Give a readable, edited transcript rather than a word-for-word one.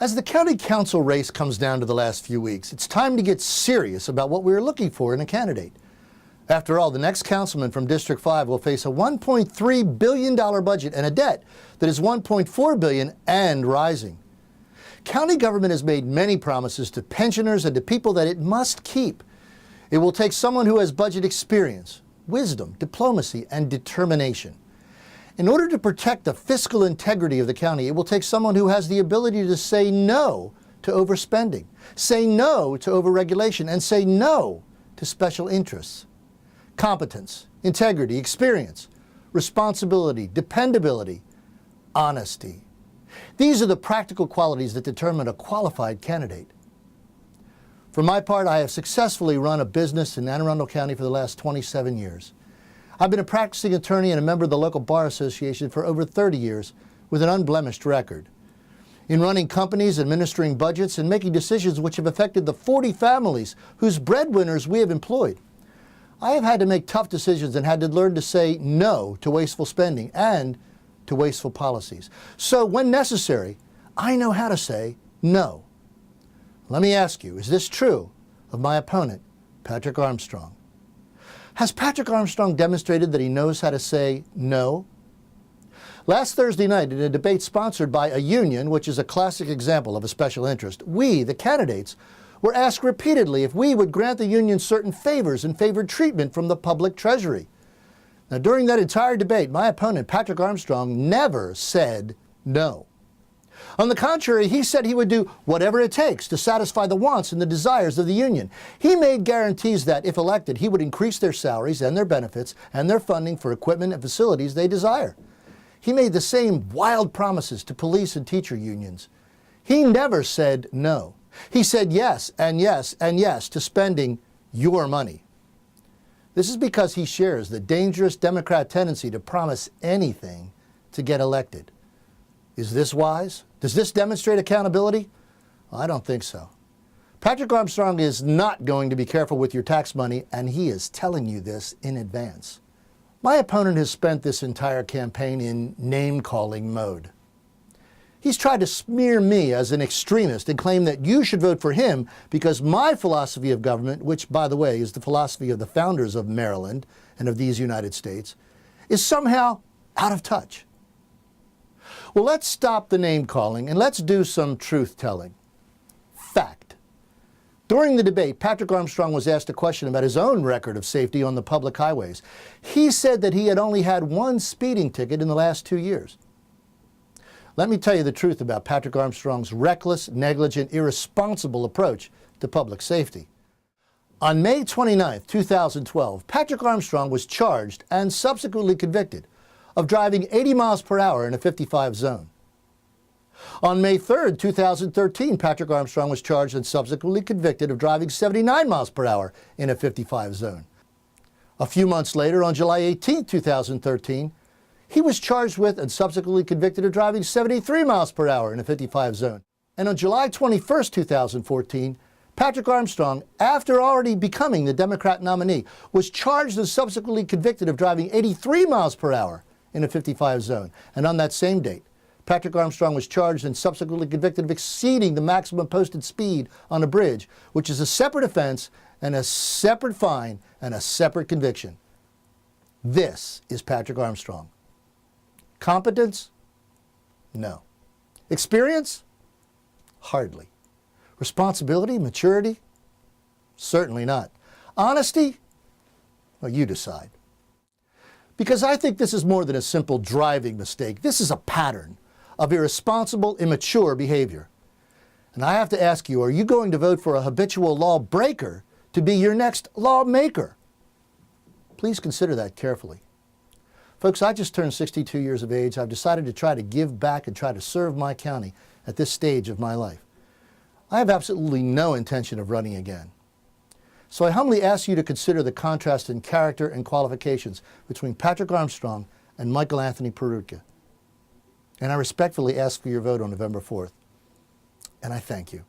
As the county council race comes down to the last few weeks, it's time to get serious about what we're looking for in a candidate. After all, the next councilman from District 5 will face a $1.3 billion budget and a debt that is $1.4 billion and rising. County government has made many promises to pensioners and to people that it must keep. It will take someone who has budget experience, wisdom, diplomacy, and determination. In order to protect the fiscal integrity of the county, it will take someone who has the ability to say no to overspending, say no to overregulation, and say no to special interests. Competence, integrity, experience, responsibility, dependability, honesty. These are the practical qualities that determine a qualified candidate. For my part, I have successfully run a business in Anne Arundel County for the last 27 years. I've been a practicing attorney and a member of the local bar association for over 30 years with an unblemished record. In running companies, administering budgets, and making decisions which have affected the 40 families whose breadwinners we have employed, I have had to make tough decisions and had to learn to say no to wasteful spending and to wasteful policies. So when necessary, I know how to say no. Let me ask you, is this true of my opponent, Patrick Armstrong? Has Patrick Armstrong demonstrated that he knows how to say no? Last Thursday night, in a debate sponsored by a union, which is a classic example of a special interest, we, the candidates, were asked repeatedly if we would grant the union certain favors and favored treatment from the public treasury. Now, during that entire debate, my opponent, Patrick Armstrong, never said no. On the contrary, he said he would do whatever it takes to satisfy the wants and the desires of the union. He made guarantees that, if elected, he would increase their salaries and their benefits and their funding for equipment and facilities they desire. He made the same wild promises to police and teacher unions. He never said no. He said yes and yes and yes to spending your money. This is because he shares the dangerous Democrat tendency to promise anything to get elected. Is this wise? Does this demonstrate accountability? I don't think so. Patrick Armstrong is not going to be careful with your tax money, and he is telling you this in advance. My opponent has spent this entire campaign in name-calling mode. He's tried to smear me as an extremist and claim that you should vote for him because my philosophy of government, which, by the way, is the philosophy of the founders of Maryland and of these United States, is somehow out of touch. Well, let's stop the name-calling and let's do some truth-telling. Fact. During the debate, Patrick Armstrong was asked a question about his own record of safety on the public highways. He said that he had only had one speeding ticket in the last 2 years. Let me tell you the truth about Patrick Armstrong's reckless, negligent, irresponsible approach to public safety. On May 29, 2012, Patrick Armstrong was charged and subsequently convicted of driving 80 miles per hour in a 55 zone. On May 3, 2013, Patrick Armstrong was charged and subsequently convicted of driving 79 miles per hour in a 55 zone. A few months later, on July 18, 2013, he was charged with and subsequently convicted of driving 73 miles per hour in a 55 zone. And on July 21, 2014, Patrick Armstrong, after already becoming the Democrat nominee, was charged and subsequently convicted of driving 83 miles per hour in a 55 zone. And on that same date, Patrick Armstrong was charged and subsequently convicted of exceeding the maximum posted speed on a bridge, which is a separate offense and a separate fine and a separate conviction. This is Patrick Armstrong. Competence? No. Experience? Hardly. Responsibility? Maturity? Certainly not. Honesty? Well, you decide. Because I think this is more than a simple driving mistake. This is a pattern of irresponsible, immature behavior. And I have to ask you, are you going to vote for a habitual lawbreaker to be your next lawmaker? Please consider that carefully. Folks, I just turned 62 years of age. I've decided to try to give back and try to serve my county at this stage of my life. I have absolutely no intention of running again. So I humbly ask you to consider the contrast in character and qualifications between Patrick Armstrong and Michael Anthony Perutka. And I respectfully ask for your vote on November 4th. And I thank you.